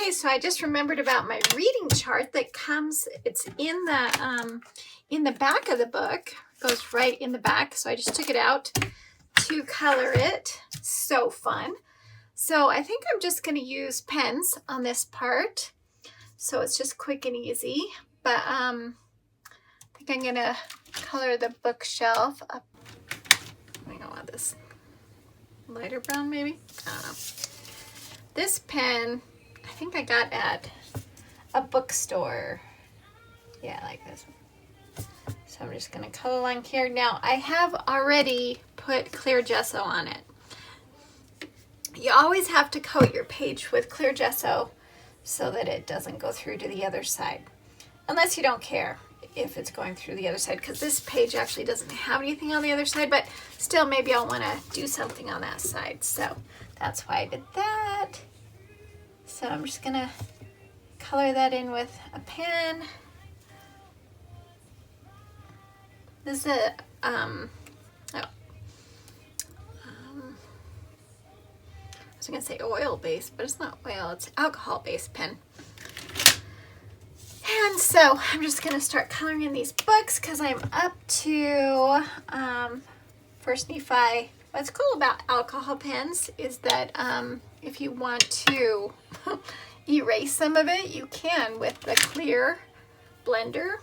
Okay, so I just remembered about my reading chart that comes, it's in the back of the book. It goes right in the back. So I just took it out to color it. So fun. So I think I'm just going to use pens on this part. So it's just quick and easy. But I think I'm going to color the bookshelf up. I think I want this lighter brown maybe. I don't know. This pen, I think I got at a bookstore. Yeah, I like this one. So I'm just going to color line here. Now, I have already put clear gesso on it. You always have to coat your page with clear gesso so that it doesn't go through to the other side. Unless you don't care if it's going through the other side, because this page actually doesn't have anything on the other side, but still maybe I'll want to do something on that side. So that's why I did that. So I'm just going to color that in with a pen. This is a, I was going to say oil-based, but it's not oil, it's alcohol-based pen. And so I'm just going to start coloring in these books because I'm up to First Nephi. What's cool about alcohol pens is that if you want to erase some of it, you can with the clear blender.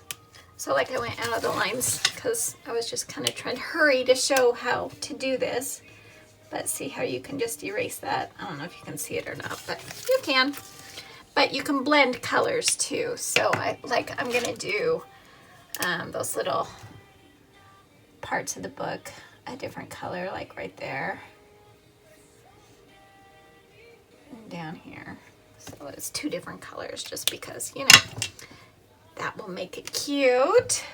So like I went out of the lines because I was just kind of trying to hurry to show how to do this. But see how you can just erase that. I don't know if you can see it or not, but you can. But you can blend colors too. So I'm gonna do those little parts of the book a different color, like right there. And down here. So it's two different colors just because, you know, that will make it cute.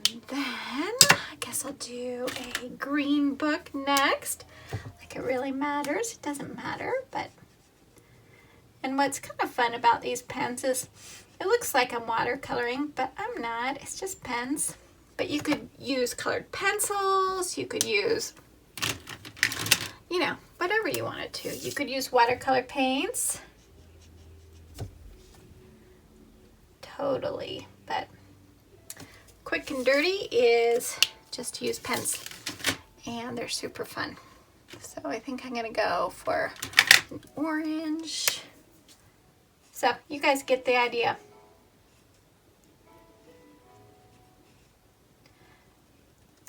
And then I guess I'll do a green book next. Like it really matters. It doesn't matter, but. And what's kind of fun about these pens is it looks like I'm watercoloring, but I'm not. It's just pens. But you could use colored pencils. You could use, you know, whatever you wanted to. You could use watercolor paints. Totally. But quick and dirty is just to use pens. And they're super fun. So I think I'm going to go for an orange. So you guys get the idea.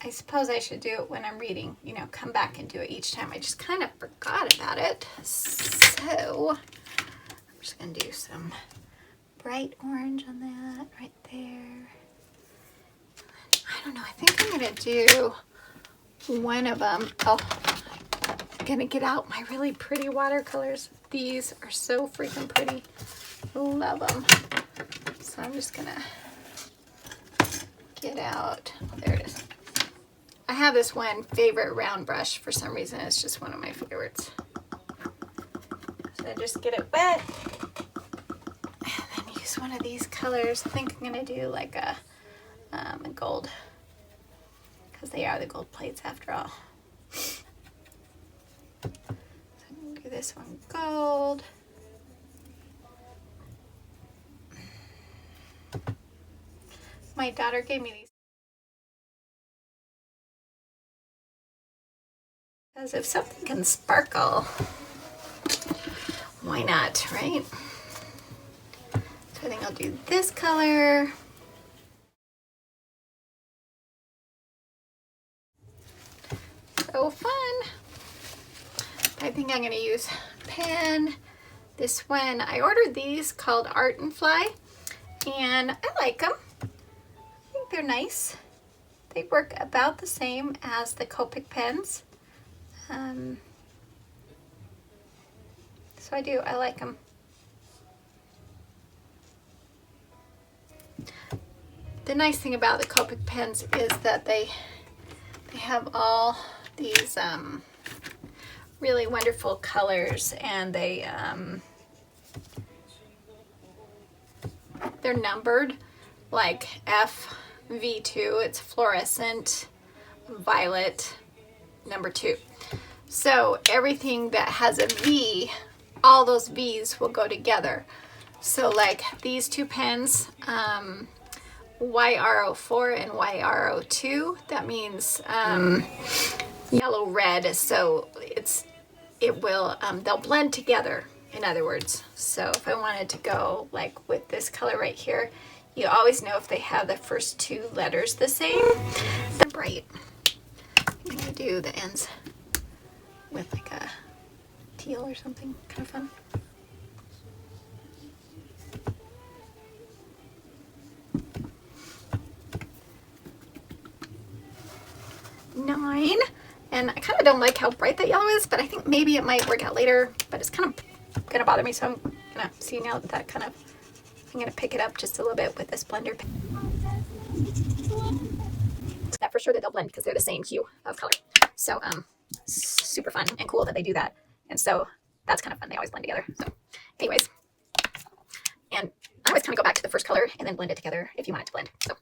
I suppose I should do it when I'm reading, you know, come back and do it each time. I just kind of forgot about it. So I'm just going to do some bright orange on that right there. I don't know. I think I'm going to do one of them. Oh, I'm going to get out my really pretty watercolors. These are so freaking pretty. Love them. So I'm just going to get out. Oh, there it is. I have this one favorite round brush for some reason. It's just one of my favorites. So I just get it wet and then use one of these colors. I think I'm going to do like a gold because they are the gold plates after all. So I'm going to do this one gold. My daughter gave me these. Because if something can sparkle, why not, right? So I think I'll do this color. So fun. I think I'm going to use a pen. This one, I ordered these called Art and Fly, and I like them. I think they're nice. They work about the same as the Copic pens. So I like them. The nice thing about the Copic pens is that they have all these really wonderful colors, and they're numbered like FV2, it's fluorescent violet number 2. So everything that has a V, all those V's will go together. So like these two pens, YRO4 and YRO2, that means yellow red, so they'll blend together, in other words. So if I wanted to go like with this color right here, you always know if they have the first two letters the same. They're bright. I'm gonna do the ends with like a teal or something, kind of fun. Nine. And I kind of don't like how bright that yellow is, but I think maybe it might work out later, but it's kind of gonna bother me, so I'm gonna see now that kind of, I'm gonna pick it up just a little bit with this blender pen. That for sure that they'll blend because they're the same hue of color. So super fun and cool that they do that. And so that's kind of fun. They always blend together. So anyways, and I always kind of go back to the first color and then blend it together if you want it to blend. So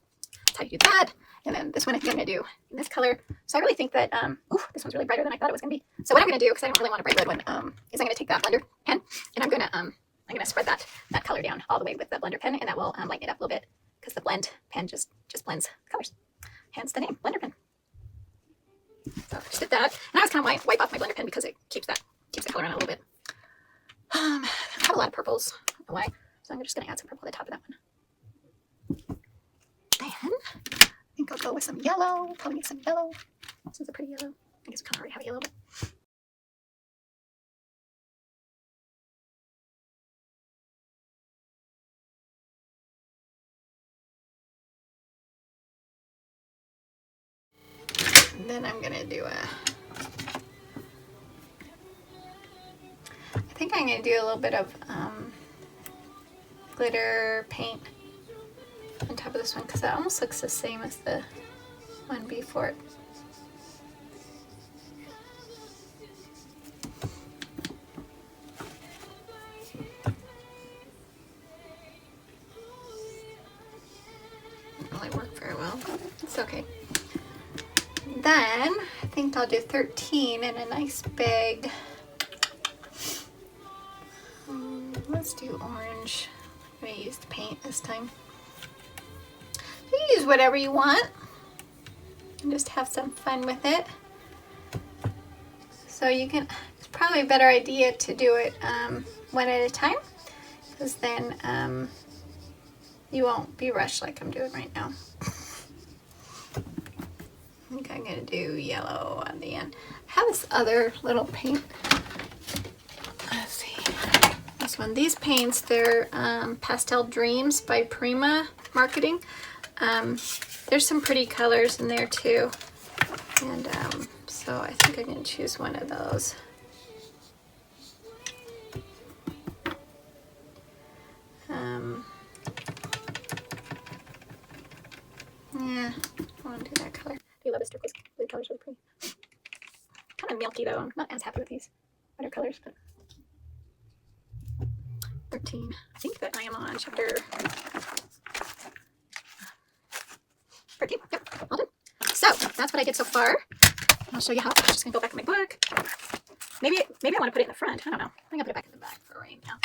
that's how you do that. And then this one I'm going to do in this color. So I really think that, this one's really brighter than I thought it was going to be. So what I'm going to do, because I don't really want a bright red one, is I'm going to take that blender pen and I'm going to spread that color down all the way with the blender pen, and that will lighten it up a little bit because the blend pen just blends colors. Hence the name, blender pen. So I just did that. And I always kind of wipe off my blender pen because it keeps the color on it a little bit. I have a lot of purples. I don't know why. So I'm just going to add some purple at the top of that one. Then I think I'll go with some yellow. Probably make some yellow. This is a pretty yellow. I guess we kind of already have a yellow. And then I'm going to do I think I'm going to do a little bit of glitter paint on top of this one because that almost looks the same as the one before it. Didn't really work very well. It's okay. Then I think I'll do 13 in a nice big. Let's do orange. I'm going to use the paint this time. You can use whatever you want and just have some fun with it. So you can, it's probably a better idea to do it one at a time, because then you won't be rushed like I'm doing right now. I think I'm going to do yellow on the end. I have this other little paint. Let's see. This one. These paints, they're Pastel Dreams by Prima Marketing. There's some pretty colors in there too. And so I think I'm going to choose one of those. Yeah, I want to do that color. I do love this turquoise blue color's really pretty. Kind of milky though. I'm not as happy with these other colors, but 13. I think that I am on chapter 13. Yep, all done. So that's what I did so far. I'll show you how. I'm just gonna go back in my book. Maybe I want to put it in the front. I don't know. I think I'll put it back in the back for right now.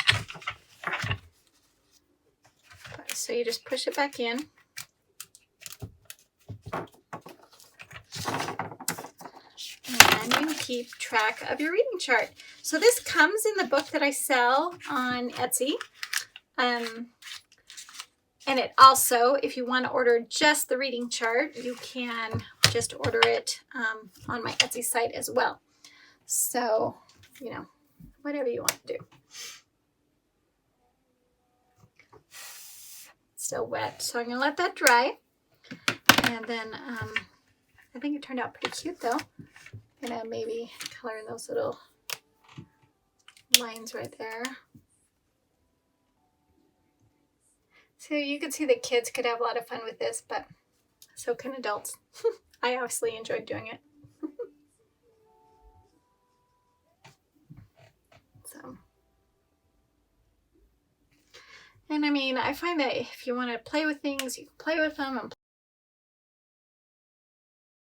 So you just push it back in. And you keep track of your reading chart. So this comes in the book that I sell on Etsy. And it also, if you want to order just the reading chart, you can just order it on my Etsy site as well. So, you know, whatever you want to do. It's still wet, so I'm going to let that dry. And then I think it turned out pretty cute though. I'm going to maybe color in those little lines right there. So you can see the kids could have a lot of fun with this, but so can adults. I obviously enjoyed doing it. So, and I mean, I find that if you want to play with things, you can play with them and